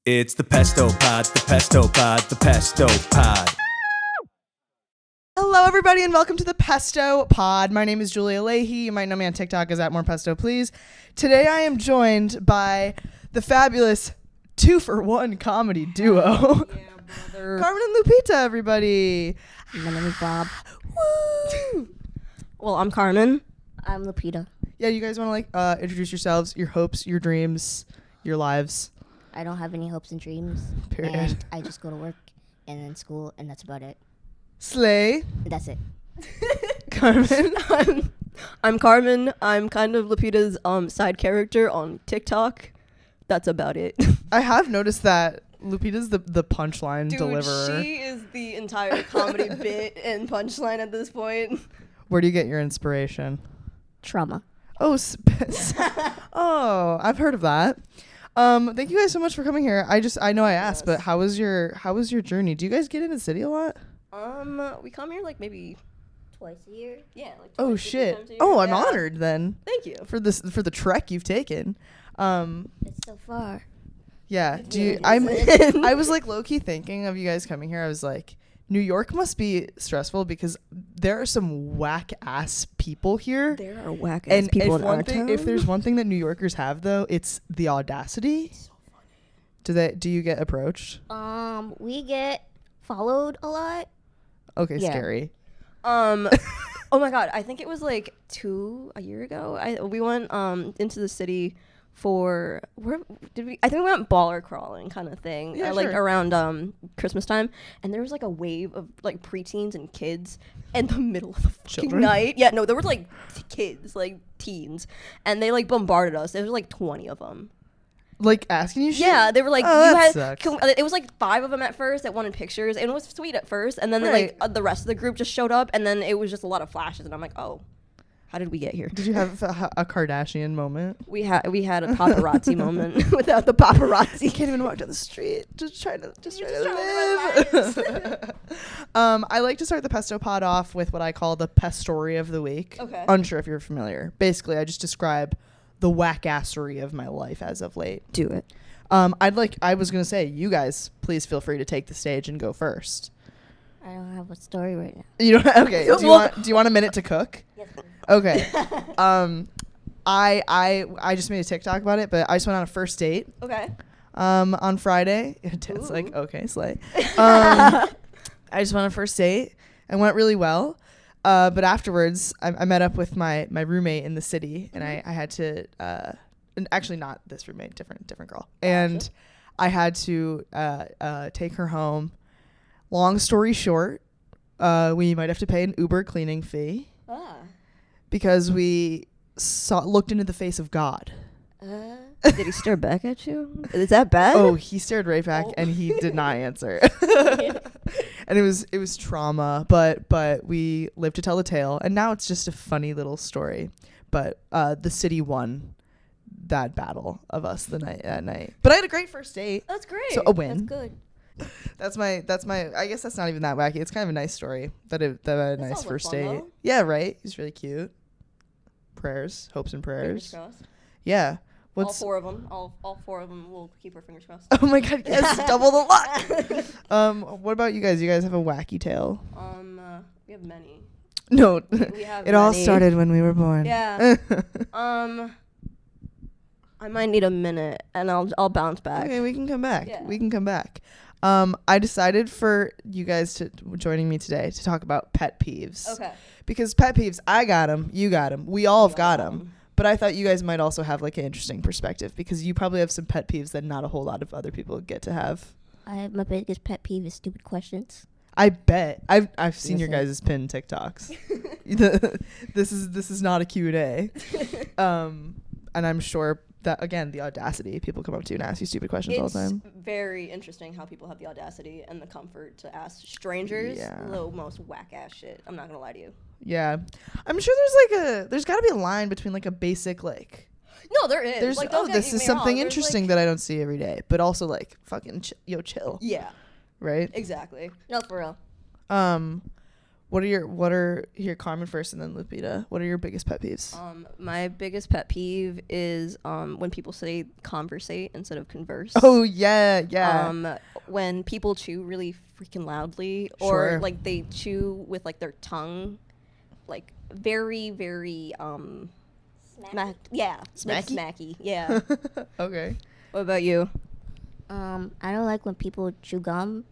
It's the Pesto Pod, the Pesto Pod, the Pesto Pod. Hello, everybody, and welcome to the Pesto Pod. My name is Julia Leahy. You might know me on TikTok as @MorePestoPlease. Today, I am joined by the fabulous 2-for-1 comedy duo, Carmen and Lupita, everybody. My name is Bob. Woo! Well, I'm Carmen. I'm Lupita. Yeah, you guys want to introduce yourselves, your hopes, your dreams, your lives? I don't have any hopes and dreams. Period. And I just go to work and then school, and that's about it. Slay. That's it. Carmen. I'm Carmen. I'm kind of Lupita's side character on TikTok. That's about it. I have noticed that Lupita's the punchline Dude, deliverer. she is the entire comedy bit and punchline at this point. Where do you get your inspiration? Trauma. Oh, oh, I've heard of that. Thank you guys so much for coming here. I know I asked, but how was your journey? Do you guys get in the city a lot? We come here like maybe Twice a year? yeah. Like Oh twice, 50 shit. times a year. Oh, I'm Yeah. honored then Thank you. for the trek you've taken. It's so far. Yeah. Do you? It I was like low key thinking of you guys coming here. I was like, New York must be stressful because there are some whack ass people here. There are whack ass And people if in our if town. there's one thing that New Yorkers have though, it's the audacity. so funny. Do you get approached? We get followed a lot. Okay, Yeah. scary. Oh my god, I think it was like a year ago. We went into the city for I think we went baller crawling kind of thing. Yeah, like sure. around Christmas time, and there was like a wave of like preteens and kids in the middle of the fucking Children? night. Yeah, no, there were like kids, like teens, and they like bombarded us. There was like 20 of them. Like asking you shit? Yeah, they were like, Oh, you that had. sucks. It was like 5 of them at first that wanted pictures, and it was sweet at first, and then Right. the rest of the group just showed up, and then it was just a lot of flashes, and I'm like, oh, how did we get here? Did you have a Kardashian moment? We had a paparazzi moment without the paparazzi. Can't even walk down the street. Just trying to live live. I like to start the Pesto Pod off with what I call the Pestory of the week. Okay. Unsure if you're familiar. Basically, I just describe the whackassery of my life as of late. Do it. I was gonna say, you guys, please feel free to take the stage and go first. I don't have a story right now. You don't. Okay. Do you want a minute to cook? Yes, please. Okay. I just made a TikTok about it, but I just went on a first date. Okay. On Friday. It's like, okay, slay. I just went on a first date and went really well. But afterwards, I met up with my roommate in the city, and I had to, and actually not this roommate, different girl. And I had to take her home. Long story short, we might have to pay an Uber cleaning fee because we looked into the face of God. Did he stare back at you? Is that bad? Oh, he stared right back and he did not answer. And it was trauma, but we lived to tell the tale, and now it's just a funny little story. But the city won that battle of us that night. But I had a great first date. That's great. So a win. That's good. That's my I guess that's not even that wacky. It's kind of a nice story. That I had a nice sounds like first fun, date. though. Yeah, right? He's really cute. Prayers, hopes and Fingers prayers. crossed. Yeah. All 4 of them. All 4 of them will keep our fingers crossed. Oh my god, yes, double the luck. What about you guys? You guys have a wacky tale? We have many. No. We have It all many. started when we were born. Yeah. I might need a minute, and I'll bounce back. Okay, we can come back. Yeah. We can come back. I decided for you guys to joining me today to talk about pet peeves. Okay. Because pet peeves, I got them, you got them, we all have got them. But I thought you guys might also have like an interesting perspective because you probably have some pet peeves that not a whole lot of other people get to have. My biggest pet peeve is stupid questions. I bet I've seen your Listen. guys' pinned TikToks. This is not a Q&A. And I'm sure that again the audacity people come up to you and ask you stupid questions all the time. It's very interesting how people have the audacity and the comfort to ask strangers the most whack ass shit. I'm not gonna lie to you. Yeah, I'm sure there's got to be a line between like a basic like No, there is. there's Like, don't get this me is something wrong, there's, interesting like, that I don't see every day, but also like fucking chill, Yeah, right? exactly. No, for real. What are here, Carmen first and then Lupita. What are your biggest pet peeves? My biggest pet peeve is when people say conversate instead of converse. Oh yeah. When people chew really freaking loudly, Sure. or like they chew with like their tongue, like very smacky. Yeah. Okay. What about you? I don't like when people chew gum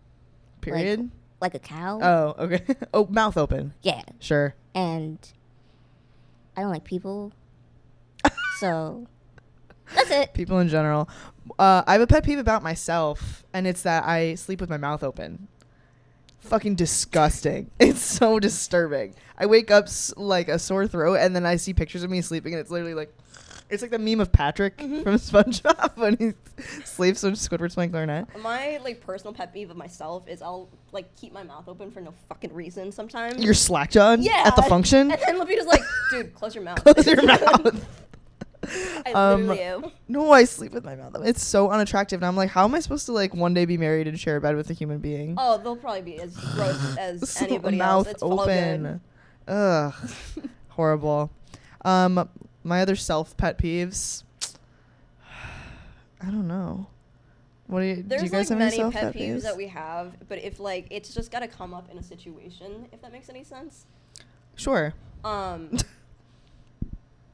Period. like a cow. Oh, okay. Oh, mouth open. Yeah. Sure. And I don't like people. So that's it. People in general. I have a pet peeve about myself, and it's that I sleep with my mouth open. Fucking disgusting. It's so disturbing. I wake up like a sore throat, and then I see pictures of me sleeping, and it's literally like, it's like the meme of Patrick from SpongeBob when he sleeps when Squidward's playing clarinet. My like personal pet peeve of myself is I'll like keep my mouth open for no fucking reason sometimes. You're slack-jawed at the function? And then Lupita's like, dude, close your mouth. Close your mouth. I literally am. No, I sleep with my mouth open. It's so unattractive, and I'm like, how am I supposed to like one day be married and share a bed with a human being? Oh, they'll probably be as gross as So anybody mouth else. It's all open. good. Ugh. Horrible. My other self pet peeves. I don't know. What do you There's do? You guys like have any many self pet peeves that we have, but if like it's just gotta come up in a situation, if that makes any sense. Sure. I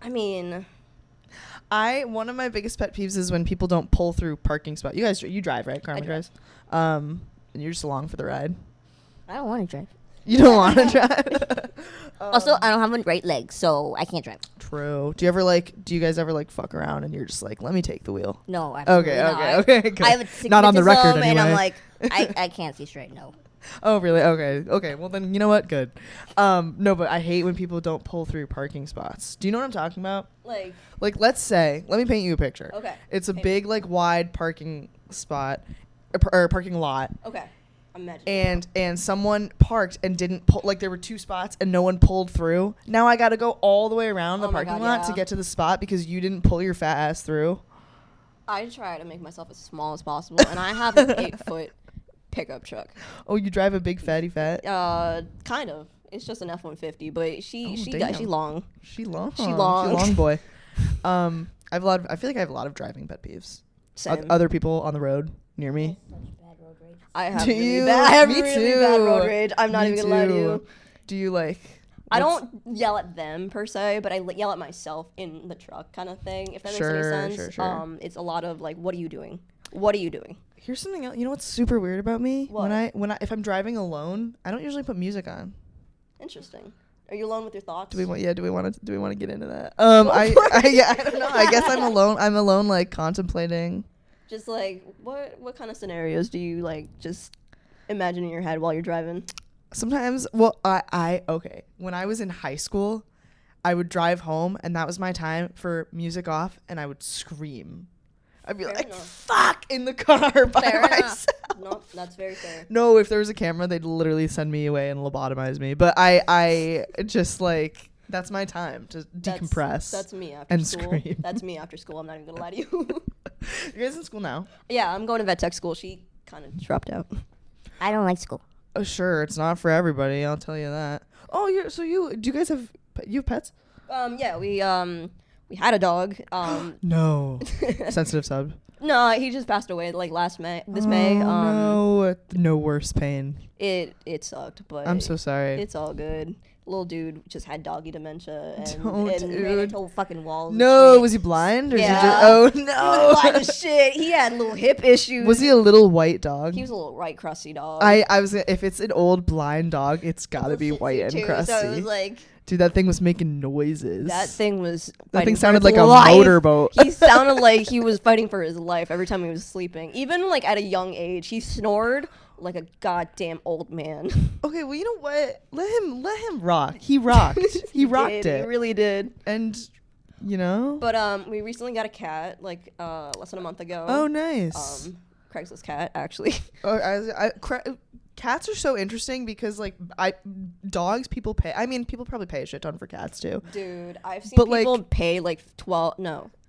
mean, One of my biggest pet peeves is when people don't pull through parking spots. You guys, you drive, right? Carmen drives. And you're just along for the ride. I don't want to drive. You don't want to drive. Also, I don't have a right leg, so I can't drive. True. Do you guys ever like fuck around and you're just like, let me take the wheel? No, absolutely not. Okay. Good. I have a Not on the record astigmatism, anyway. and I'm like, I can't see straight. No. Oh, really? Okay. Well, then you know what? Good. No, but I hate when people don't pull through parking spots. Do you know what I'm talking about? Like, let's say, let me paint you a picture. Okay. It's a big, like, wide parking spot, or parking lot. Okay. Imagine. And someone parked and didn't pull, like, there were 2 spots and no one pulled through. Now I got to go all the way around the parking lot to get to the spot because you didn't pull your fat ass through. I try to make myself as small as possible, and I have an 8-foot pickup truck. Oh, you drive a big fatty fat? Kind of. It's just an F-150, but she damn. long. She long. She long boy. I feel like I have a lot of driving pet peeves. Same. Other people on the road near me. I have Do really you? bad. I have Me really bad too. road rage. I'm not Me even gonna lie to too. you. Do you like? I don't yell at them per se, but I yell at myself in the truck, kind of thing. If that makes any sense. Sure. It's a lot of like, what are you doing? What are you doing? Here's something else. You know what's super weird about me? What? If I'm driving alone, I don't usually put music on. Interesting. Are you alone with your thoughts? Do we want to get into that? I don't know. I guess I'm alone. I'm alone, like contemplating. Just like what kind of scenarios do you like just imagine in your head while you're driving? Sometimes, well, okay. When I was in high school, I would drive home, and that was my time for music off, and I would scream. I'd be Fair like, enough. "Fuck!" in the car by Fair myself. enough. No, that's very fair. No, if there was a camera, they'd literally send me away and lobotomize me. But I just like that's my time to decompress. That's me after and school. scream. That's me after school. I'm not even gonna lie to you. You guys in school now? Yeah, I'm going to vet tech school. She kind of dropped out. I don't like school. Oh, sure. It's not for everybody. I'll tell you that. Oh, do you guys have pets? Yeah, we had a dog. No. Sensitive sub. No, he just passed away like this May. No. No worse pain. It sucked, but I'm so sorry. It's all good. Little dude just had doggy dementia and Don't, ran dude. into fucking walls. No, and was he blind? Or Yeah. oh he no. was blind as shit. He had little hip issues. Was he a little white dog? He was a little white crusty dog. I was if it's an old blind dog, it's gotta be white and too, crusty. So it was like Dude, that thing was making noises. that thing was. That fighting thing for sounded its like a life. motorboat. He sounded like he was fighting for his life every time he was sleeping. Even like at a young age, he snored like a goddamn old man. Okay, well, you know what? Let him rock. He rocked. He rocked it. He really did. And you know. But we recently got a cat like less than a month ago. Oh, nice. Craigslist cat actually. Cats are so interesting because like dogs people pay. I mean, people probably pay a shit ton for cats too. Dude, I've seen But, people like, pay like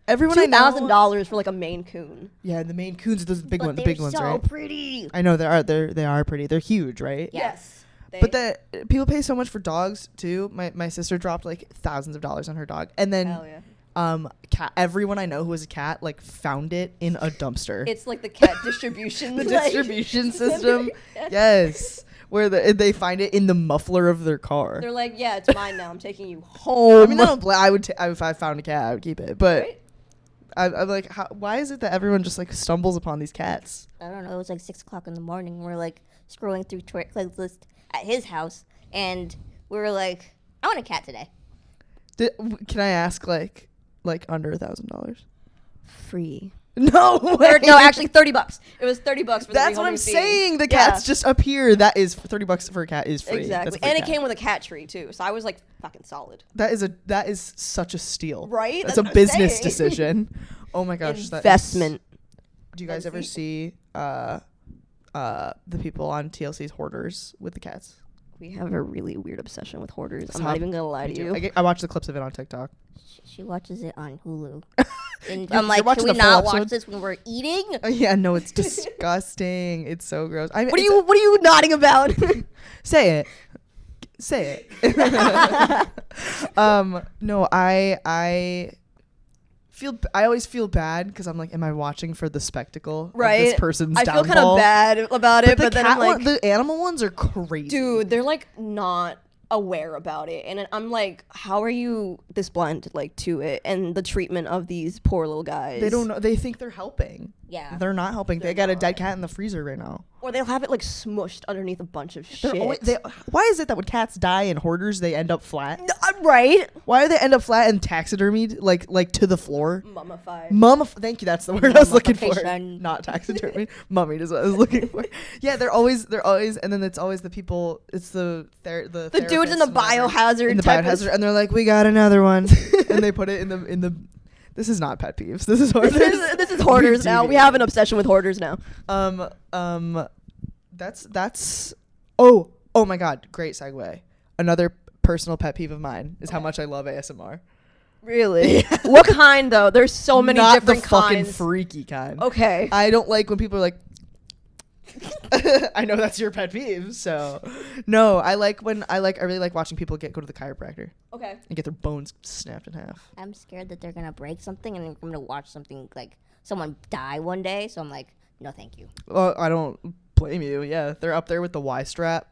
Everyone I know. $2,000 for like a Maine Coon. Yeah, the Maine Coons, those big But ones, the they're big ones, so right? pretty. I know they are pretty. They're huge, right? Yeah. Yes. But that people pay so much for dogs too. My sister dropped like thousands of dollars on her dog, and then Hell yeah. everyone I know who has a cat like found it in a dumpster. It's like the cat distribution. The like, distribution system. Yes. Where they find it in the muffler of their car. They're like, yeah, it's mine now. I'm taking you home. I mean, I would if I found a cat, I would keep it. But Right? I'm like, why is it that everyone just like stumbles upon these cats? I don't know. It was like 6:00 in the morning. We're like scrolling through Craigslist at his house, and we were like, I want a cat today. Can I ask like under $1,000? Free. No way. Or, no, actually, $30. It was $30 for the That's what I'm rehoming fee. saying. The Yeah. cats just appear. That is $30 for a cat is free. Exactly, That's a free and it cat. came with a cat tree too. So I was like, fucking solid. That is such a steal. Right? That's That's a what I'm business saying. decision. Oh my gosh. Investment. Do you guys ever see the people on TLC's Hoarders with the cats? We have a really weird obsession with hoarders. I'm Stop. not even gonna lie to you. I watch the clips of it on TikTok. She watches it on Hulu. And You're I'm like, watching can we the full not watch episode? this when we're eating? Oh, yeah, no, it's disgusting. It's so gross. I mean, What are you nodding about? say it? Say it. No, I always feel bad because I'm like, am I watching for the spectacle Right. of this person's I feel downfall? kind of bad about it, but then I'm like, the animal ones are crazy. dude, they're like not aware about it, and I'm like, how are you this blind like to it and the treatment of these poor little guys? They don't know. They think they're helping. Yeah. They're not helping. They got a dead cat in the freezer right now. or they'll have it like smushed underneath a bunch of They're shit. always, why is it that when cats die in hoarders they end up flat? Right? Why do they end up flat and taxidermied like to the floor? Mummified. Thank you. That's the word I was looking for. Mummification. Not taxidermy. Mummied is what I was looking for. Yeah, they're always, and then it's always the people. It's the dudes in the biohazard in the type of biohazard, and they're like, we got another one, and they put it in the. This is not pet peeves. This is hoarders. this is hoarders now. We have an obsession with hoarders now. That's. Oh my God! Great segue. Another personal pet peeve of mine is how much I love ASMR. Really? What kind though? There's so many Not different the fucking kinds. freaky kind. Okay. I don't like when people are like. I know that's your pet peeve, so no. I really like watching people go to the chiropractor Okay. and get their bones snapped in half. I'm scared that they're gonna break something and I'm gonna watch something like someone die one day. So I'm like, no, thank you. Well, I don't blame you. Yeah, they're up there with the Y strap,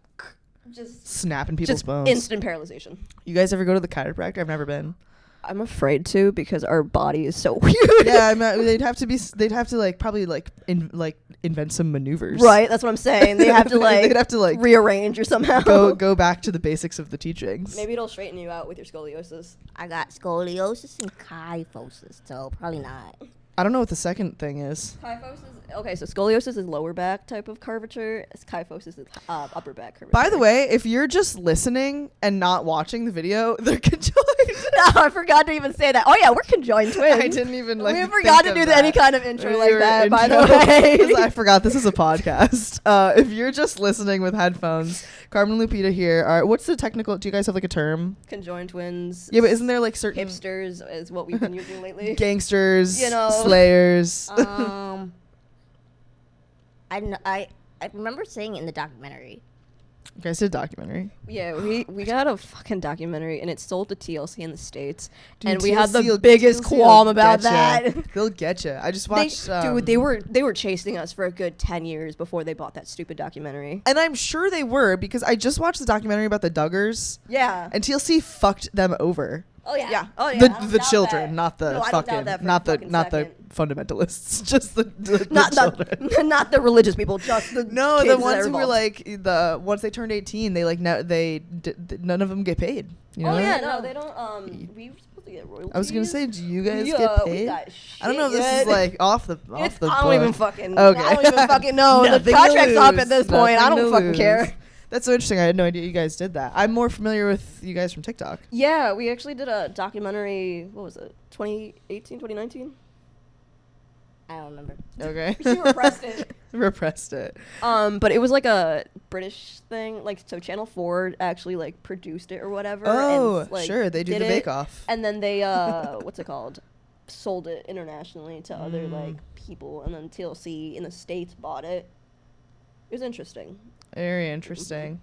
Just snapping people's bones. instant paralyzation. You guys ever go to the chiropractor? I've never been. I'm afraid to because our body is so weird. Yeah, they'd have to like probably like invent some maneuvers. Right, that's what I'm saying. They have to like they'd have to like rearrange or somehow. go back to the basics of the teachings. Maybe it'll straighten you out with your scoliosis. I got scoliosis and kyphosis, so probably not. I don't know what the second thing is. Kyphosis. Okay, so scoliosis is lower back type of curvature. Kyphosis is upper back curvature. By the way, if you're just listening and not watching the video, they're conjoined. No, I forgot to even say that. Oh yeah, we're conjoined twins. I didn't even like. We forgot to think do of any that. kind of intro like Your that. By the intro. way, I forgot this is a podcast. If you're just listening with headphones, Carmen and Lupita here. What's the technical? Do you guys have like a term? conjoined twins. Yeah, but isn't there like certain hipsters is what we've been using lately. gangsters, You know. slayers? I remember saying in the documentary. You guys did a documentary. Yeah, we got a fucking documentary, and it's sold to TLC in the States, Dude, and we had TLC the will- biggest TLC will qualm about getcha. that. They'll get you. I just watched. They were chasing us for a good 10 years before they bought that stupid documentary. and I'm sure they were because I just watched the documentary about the Duggars, Yeah. and TLC fucked them over. Oh yeah. Yeah. Oh yeah. The children, that. not the No, I don't doubt fucking, that for a not the fucking not the second. fundamentalists, just the not children. not the religious people, just the No, kids the that ones are who were involved. like once they turned 18, they like none of them get paid. You know? Oh yeah, No. no, they don't. We were supposed to get royalties. I was gonna say, do you guys Yeah, get we paid? got I don't know if this shit is like off the It's- book. I don't even fucking. Okay. I don't even fucking know. The Nothing to contract's up lose, at this point. I nothing don't to fucking lose. care. That's so interesting. I had no idea you guys did that. I'm more familiar with you guys from TikTok. Yeah, we actually did a documentary. What was it? 2018, 2019. I don't remember. Okay. She repressed it. Repressed it. But it was like a British thing. Like, so Channel 4 actually like produced it or whatever. Oh, and, like, sure. They do did the it, Bake Off. And then they what's it called? Sold it internationally to other like people, and then TLC in the States bought it. It was interesting. Very interesting.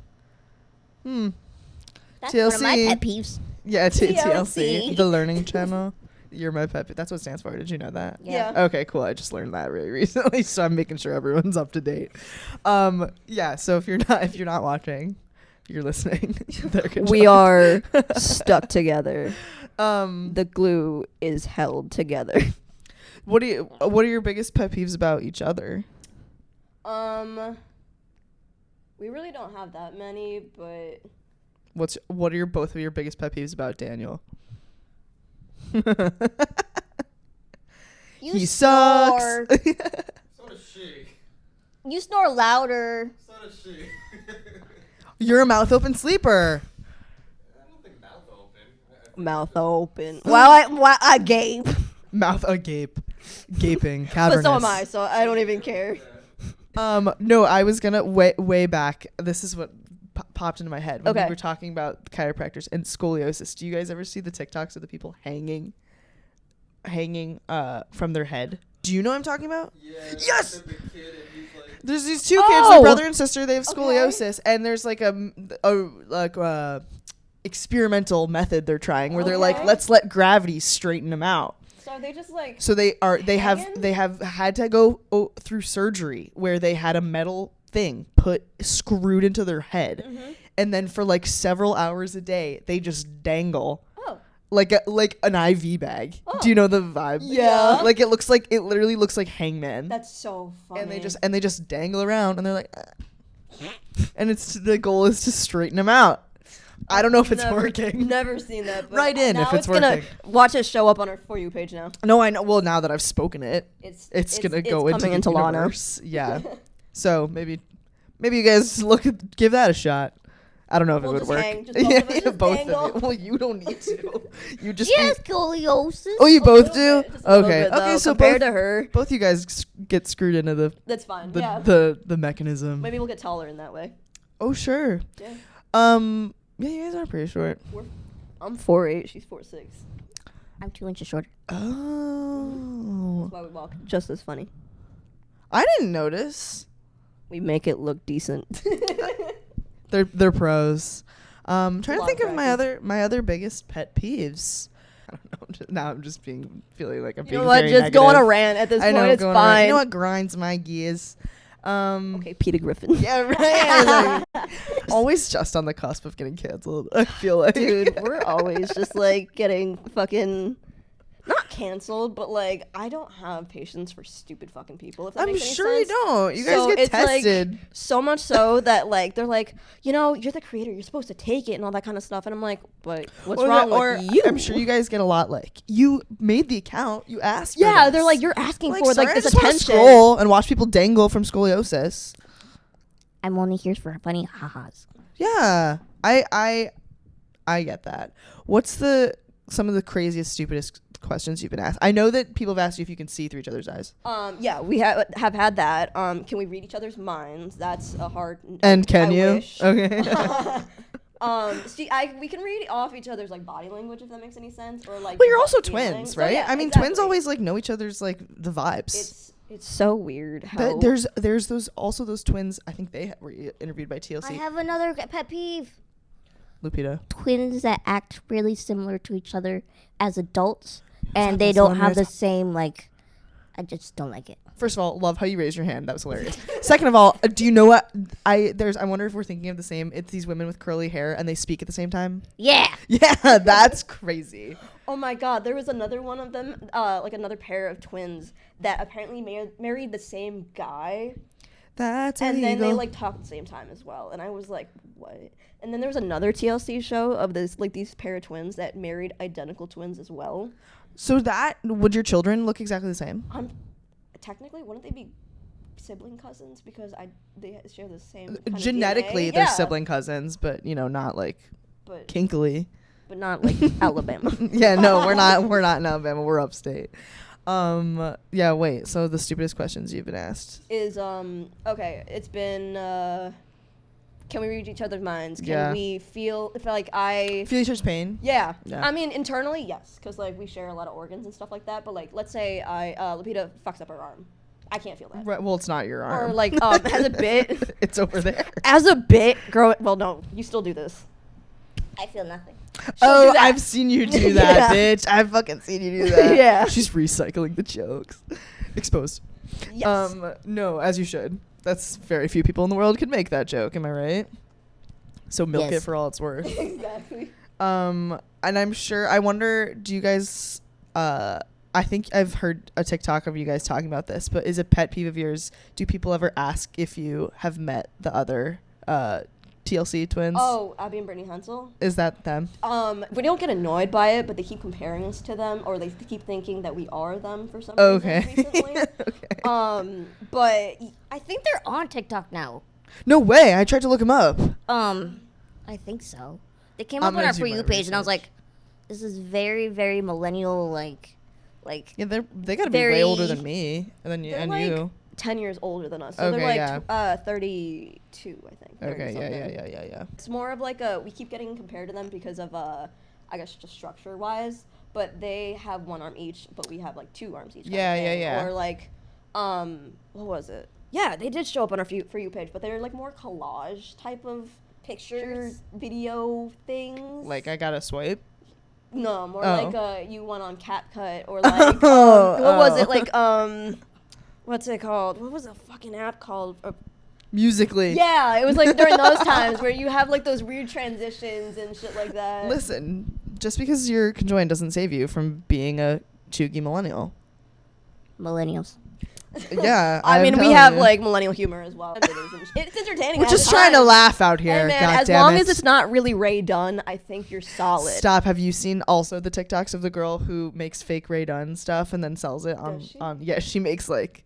That's one of my TLC. pet peeves. Yeah, TLC, TLC. the learning channel. You're my pet. That's what it stands for. Did you know that? Yeah. Okay, cool. I just learned that really recently, so I'm making sure everyone's up to date. Yeah. So if you're not watching, you're listening. We are stuck together. Um, The glue is held together. what are your biggest pet peeves about each other? We really don't have that many, but What are both of your biggest pet peeves about Daniel? You He sucks. snore. So does she. You snore louder. So does she. You're a mouth open sleeper. I don't think mouth open. mouth open. While I gape. Mouth agape, gaping, But cavernous. so am I, so I don't even care. No, I was gonna way back. This is what popped into my head when we Okay. were talking about chiropractors and scoliosis. Do you guys ever see the TikToks of the people hanging from their head? Do you know what I'm talking about? Yeah. Yes! The kid and he's like, There's these two kids, their Oh! brother and sister. They have scoliosis, and there's like a experimental method they're trying where they're like, Okay. let's let gravity straighten them out. So are they just like So they Hanging? have had to go through surgery where they had a metal thing screwed into their head, and then for like several hours a day they just dangle like an IV bag. Do you know the vibe? Yeah. Like it literally looks like Hangman. That's so funny. And they just dangle around and they're like, and the goal is to straighten them out. I don't know if it's working. Never seen that. But Write in now if it's gonna working. watch it show up on our For You page now. No, I know. Well, now that I've spoken it, It's gonna go into coming the into law now. universe. Yeah. So maybe you guys give that a shot. I don't know if We'll it would just work. hang. Just both of us just both dangle. of you. Well, you don't need to. You just. She has scoliosis. Oh, you A both little do. bit, just a little Okay. bit, Okay. though, So compared both to her, both you guys get screwed into that's fine. the Yeah. the mechanism. Maybe we'll get taller in that way. Oh sure. Yeah. Yeah, you guys are pretty short. I'm 4'8", she's 4'6". I'm 2 inches shorter. Oh. That's why we walk just as funny. I didn't notice. We make it look decent. They're pros. Trying to lot think of of my other biggest pet peeves. I don't know. Now I'm just feeling like I'm You being know what? very Just go on a negative. rant at this I point. know. It's going around. fine. You know what grinds my gears? Okay, Peter Griffin. Yeah, right. Like, always just on the cusp of getting canceled. I feel like, Dude, we're always just like getting fucking not canceled, but like I don't have patience for stupid fucking people. If that I'm makes any sure you sense. don't. You guys So get it's, like, tested. So much so that like they're like, you know, you're the creator, you're supposed to take it and all that kind of stuff, and I'm like, but what's wrong with you? I'm sure you guys get a lot like you made the account, you asked. For Yeah, this. they're like, you're asking for sorry, like I this just wanna attention. scroll and watch people dangle from scoliosis. I'm only here for funny ha-has. Yeah, I get that. What's some of the craziest, stupidest questions you've been asked? I know that people have asked you if you can see through each other's eyes. Yeah, we have had that. Can we read each other's minds? That's a hard. And can I you? wish. Okay. See, we can read off each other's like body language if that makes any sense, or like. Well, you're gut also feeling. twins, So, right? yeah, I mean, exactly. twins always like know each other's like the vibes. It's so weird how There's those twins. I think they were interviewed by TLC. I have another pet peeve. Lupita. Twins that act really similar to each other as adults, and they That's the don't one have where the same, like, I just don't like it. First of all, love how you raised your hand. That was hilarious. Second of all, do you know what I wonder if we're thinking of the same. It's these women with curly hair and they speak at the same time. Yeah. Yeah, that's crazy. Oh my god, there was another one of them, like another pair of twins that apparently married the same guy, That's and illegal. then they like talked at the same time as well. And I was like, what? And then there was another TLC show of these pair of twins that married identical twins as well. So would your children look exactly the same? Technically, wouldn't they be sibling cousins because they share the same kind of Genetically, DNA? they're Yeah, sibling cousins, but not like but kinkily. not like Alabama. Yeah, no, we're not in Alabama. We're upstate. Yeah, wait. So the stupidest questions you've been asked. Is okay. It's been can we read each other's minds? Can Yeah. we feel if like I Feel each other's pain. yeah. Yeah. I mean internally yes, because like we share a lot of organs and stuff like that. But like let's say Lupita fucks up her arm, I can't feel that. Right, well, it's not your arm. Or like as a bit. It's over there. As a bit, well, no, you still do this. I feel nothing. Oh, do that. I've seen you do that, Yeah. bitch. I've fucking seen you do that. Yeah. She's recycling the jokes. Exposed. Yes. No, as you should. That's very few people in the world could make that joke. Am I right? So milk Yes. it for all it's worth. Exactly. And I'm sure. I wonder. Do you guys? I think I've heard a TikTok of you guys talking about this. But is a pet peeve of yours? Do people ever ask if you have met the other TLC twins? Oh, Abby and Brittany Hensel. Is that them? We don't get annoyed by it, but they keep comparing us to them, or they keep thinking that we are them for some Okay. reason recently. Okay. But I think they're on TikTok now. No way. I tried to look them up. I think so. They came I'm up on gonna our do For my You page, and I was research. like, this is very, very millennial, like. Yeah, they gotta be way Very- older than me, and then they're and like you. 10 years older than us, so Okay, they're like yeah. 32, I think. 30 Okay. something. Yeah. It's more of like we keep getting compared to them because of I guess just structure wise, but they have one arm each, but we have like two arms each. kind of Yeah, thing. yeah. Or like, what was it? Yeah, they did show up on our For You page, but they're like more collage type of picture, video things. Like I gotta swipe. No, more Oh. like you went on CapCut or like Oh, what was it oh. like what's it called? What was the fucking app called? Musically. Yeah, it was like during those times where you have like those weird transitions and shit like that. Listen, just because you're conjoined doesn't save you from being a chuggy millennial. Millennials. Yeah. I I'm mean, we telling have you. like millennial humor as well. It's entertaining. We're at just the trying to time. laugh out here. Hey man, God as damn long it. as it's not really Ray Dunn, I think you're solid. Stop. Have you seen also the TikToks of the girl who makes fake Ray Dunn stuff and then sells it on Does she? yeah, she makes like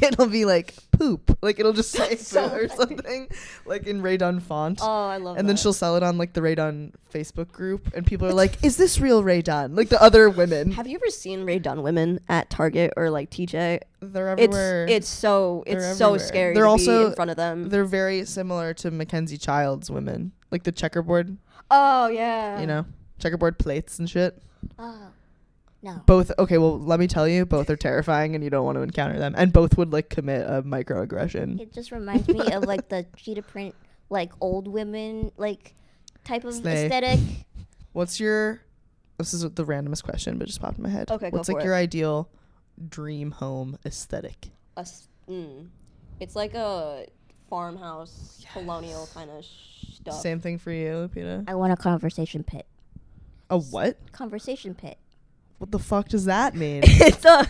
it'll be like poop. Like it'll just say That's so poop or funny. something like in Ray Dunn font. Oh, I love that. And then she'll sell it on like the Ray Dunn Facebook group and people are like, "Is this real Ray Dunn?" Like the other women. Have you ever seen Ray Dunn women at Target or like TJ? They're everywhere. It's so They're so everywhere. scary They're to also be in front of them. They're very similar to Mackenzie Child's women. Like the checkerboard, Oh yeah. you know, checkerboard plates and shit. Oh, no. Both, okay, well, let me tell you, both are terrifying and you don't want to encounter them. And both would, like, commit a microaggression. It just reminds me of like the cheetah print, like old women, like type of Slay. aesthetic. What's your, this is the randomest question, but it just popped in my head. Okay, go What's, for like, it. your ideal dream home aesthetic? It's like a farmhouse, colonial kind of stuff. Same thing for you, Lupita? I want a conversation pit. A what? Conversation pit. What the fuck does that mean? It's a.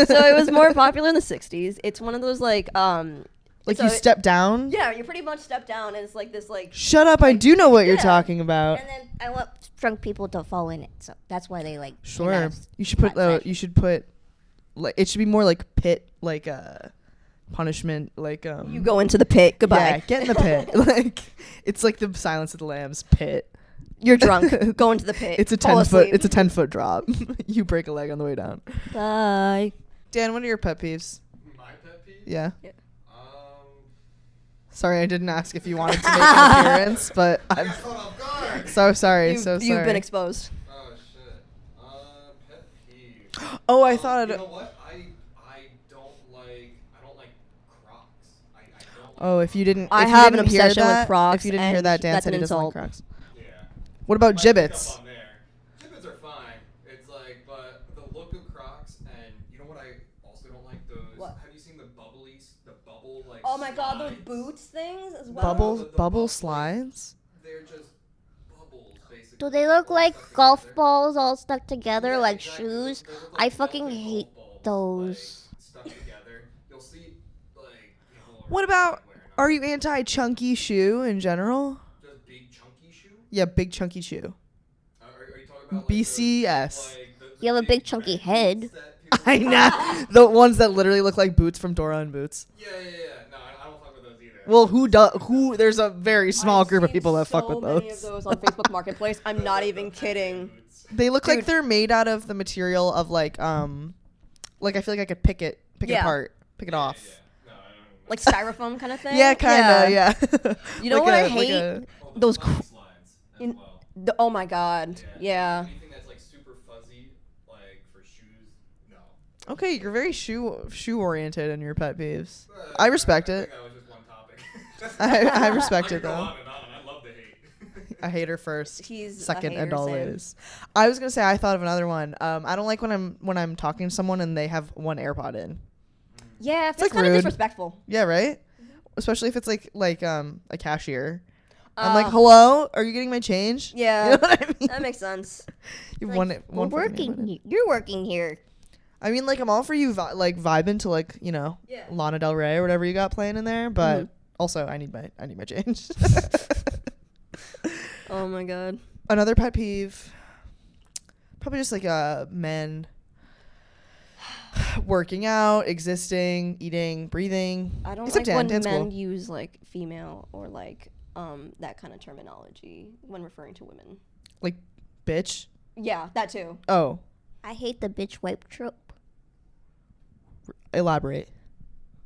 So it was more popular in the 60s. It's one of those like Like so you it- step down? Yeah, you pretty much step down and it's like this like. Shut up, I do know what you're Yeah. talking about. And then I want drunk people to fall in it, so that's why they like. Sure. You should put like it should be more like pit, like punishment, like You go into the pit. Goodbye. Yeah, get in the pit. Like it's like the Silence of the Lambs pit. You're drunk. Go into the pit. It's a Fall 10-foot. asleep. It's a 10-foot drop. You break a leg on the way down. Bye. Dan, what are your pet peeves? My pet peeve? Yeah. Um, Sorry, I didn't ask if you wanted to make an appearance, but I I'm got caught off guard. so sorry. You've, so sorry. you've been exposed. Oh shit. Pet peeve. Oh, I thought You it. know what? I don't like Crocs. I don't like Oh, if you didn't. I if you have an didn't hear obsession with that- Crocs, If you didn't hear and that, Dan that's said an he doesn't like insult. Crocs. Yeah. What about Might pick gibbets? up on there. Gibbets are fine. It's like, but the look of Crocs, and you know what I also don't like those. What? Have you seen the bubble like? Oh my god, those slides? boots things as well. Bubble the bubble bubbles. slides. They're just bubbles, basically. Do they look like Stuck golf together. balls all stuck together Yeah, like exactly. shoes? They look I like fucking velvet hate golf balls, those. Like, stuck together. You'll see like people What are about? wearing them. Are you anti chunky shoe in general? Just big chunky shoe? Yeah, big chunky shoe. Are you talking about like BCS. the You have a big red chunky boots head. that people I know the ones that literally look like boots from Dora and Boots. Yeah. No, I don't fuck with those either. Well, who does? Who? There's a very small I've group of seen people that fuck so with many those. of those on Facebook Marketplace. I'm not even kidding. They look like Dude. they're made out of the material of like I feel like I could pick it Yeah. apart, pick it off. No, I don't. Like styrofoam kind of thing. Yeah, kind of. Yeah. You know Like what I like hate? a- Oh, the Those slime cr- slides as in- well. Oh my god. Yeah. Anything that's like super fuzzy, like for shoes, no. Okay, you're very shoe oriented in your pet peeves. I respect I it. think that was just one topic. I respect I it could go though. on and on. I love the hate. I hate her first, He's a second, and hater, same. always. I was gonna say I thought of another one. I don't like when I'm talking to someone and they have one AirPod in. Yeah, it's like kind of rude. disrespectful. Yeah, right. Especially if it's like a cashier. I'm like, hello, are you getting my change? Yeah, You know what I mean? that makes sense. You have Like, we're one fucking AirPod in. working. You're working here. I mean, like, I'm all for you, vibing to Yeah. Lana Del Rey or whatever you got playing in there, but also I need my change. Oh my god. Another pet peeve, probably just men working out, existing, eating, breathing. I don't Except like when Dan's men cool. use like female or like that kind of terminology when referring to women. Like, bitch. Yeah, that too. Oh, I hate the bitch wife trope. elaborate.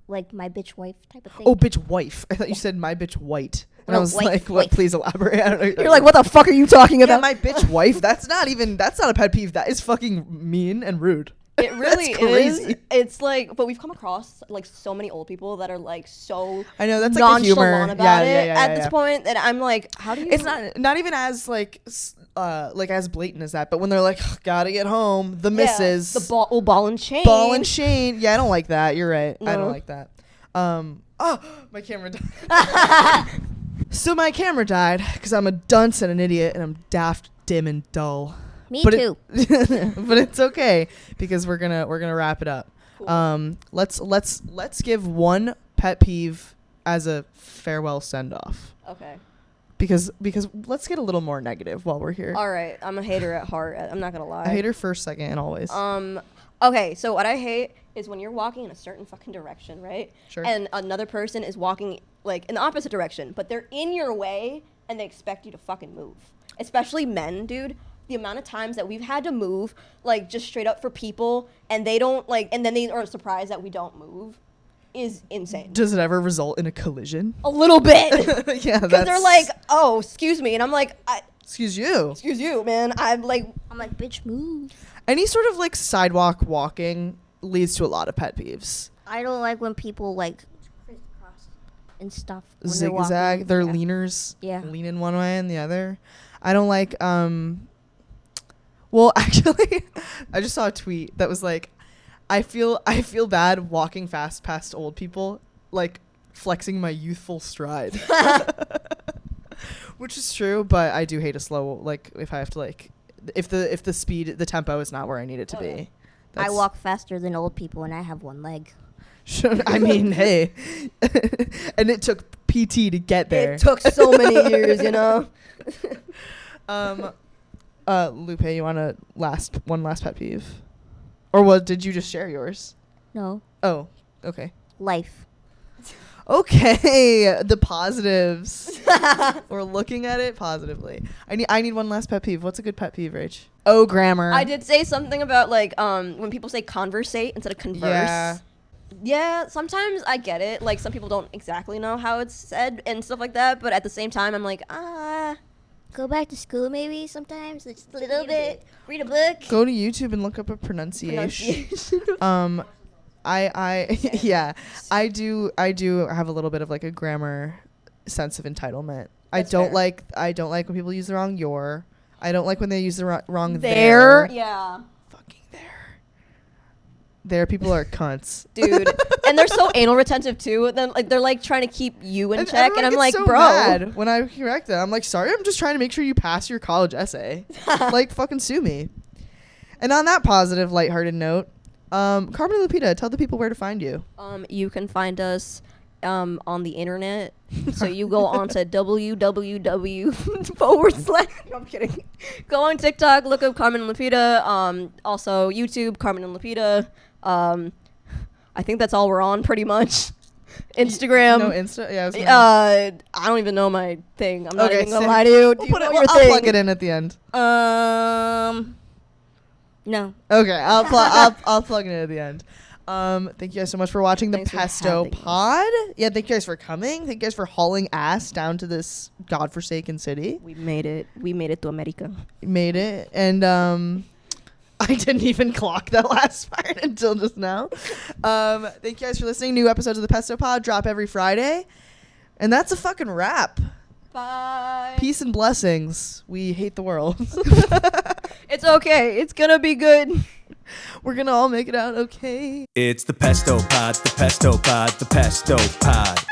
Like my bitch wife type of thing. Oh, bitch wife. I thought you said my bitch white. And I No, was wife, like, what? wife. Please elaborate. I don't know. You're like, what the fuck are you talking Yeah, about? my bitch wife. That's not a pet peeve. That is fucking mean and rude. It really That's crazy. is. It's like, but we've come across like so many old people that are like so I know that's like the humor. nonchalant about it Yeah, at this point, and I'm like, how do you? It's not even as like as blatant as that, but when they're like, gotta get home, the missus, the ball and chain. ball and chain. Yeah, I don't like that. You're right. I No. don't like that. Oh, my camera died. So my camera died because I'm a dunce and an idiot, and I'm daft, dim, and dull. Me But too. But it's okay because we're gonna wrap it up. Cool. Let's give one pet peeve as a farewell send off. Okay. Because let's get a little more negative while we're here. All right. I'm a hater at heart. I'm not gonna lie. I hate her first, second, and always. Okay. So what I hate is when you're walking in a certain fucking direction, right? Sure. And another person is walking like in the opposite direction, but they're in your way and they expect you to fucking move. Especially men, dude. The amount of times that we've had to move, like just straight up for people, and they don't like, and then they are surprised that we don't move, is insane. Does it ever result in a collision? A little bit. Yeah, Because they're like, oh, excuse me. And I'm like, excuse you. excuse you, man. I'm like, Bitch, move. Any sort of like sidewalk walking leads to a lot of pet peeves. I don't like when people like crisscross and stuff. When they're walking. Zigzag. They're Yeah. leaners. Yeah. Lean in one way and the other. I don't like. Well, actually, I just saw a tweet that was like, I feel bad walking fast past old people, like flexing my youthful stride. Which is true, but I do hate a slow, like if I have to like, if the speed, the tempo is not where I need it to be. yeah. I That's- walk faster than old people and I have one leg. I mean, hey, and it took PT to get there. it took so many years, you know? Lupe, you want one last pet peeve, or what? Did you just share yours? No. Oh, okay. Life. Okay, the positives. We're looking at it positively. I need one last pet peeve. What's a good pet peeve, Rach? Oh, grammar. I did say something about like when people say conversate instead of converse. Yeah. Yeah, sometimes I get it. Like some people don't exactly know how it's said and stuff like that, but at the same time I'm like, Go back to school maybe sometimes. Just a little bit. Read a book. Go to YouTube and look up a pronunciation. I do have a little bit of like a grammar sense of entitlement. That's I don't like when people use the wrong your. I don't like when they use the wrong there. Yeah. Fucking there. There people are cunts. Dude. And they're so anal retentive too. Then like they're like trying to keep you in check everyone and I'm gets like, so bro. mad when I correct them. I'm like, sorry, I'm just trying to make sure you pass your college essay. Like, fucking sue me. And on that positive, lighthearted note, Carmen and Lupita, tell the people where to find you. You can find us on the internet. So you go on to www/ No, I'm kidding. Go on TikTok, look up Carmen and Lupita. Also YouTube, Carmen and Lupita. I think that's all we're on pretty much. Instagram. No Insta? Yeah. I was I don't even know my thing. I'm not Okay, even gonna so lie to you. Do you I'll know your I'll thing? plug it in at the end. No. Okay, I'll plug it in at the end. Thank you guys so much for watching the Thanks for Pesto having us. Pod. Yeah, thank you guys for coming. Thank you guys for hauling ass down to this godforsaken city. We made it. We made it to America. Made it. And I didn't even clock that last part until just now. Thank you guys for listening. New episodes of the Pesto Pod drop every Friday. And that's a fucking wrap. Bye. Peace and blessings. We hate the world. It's okay. It's gonna be good. We're gonna all make it out okay. It's the Pesto Pod, the Pesto Pod, the Pesto Pod.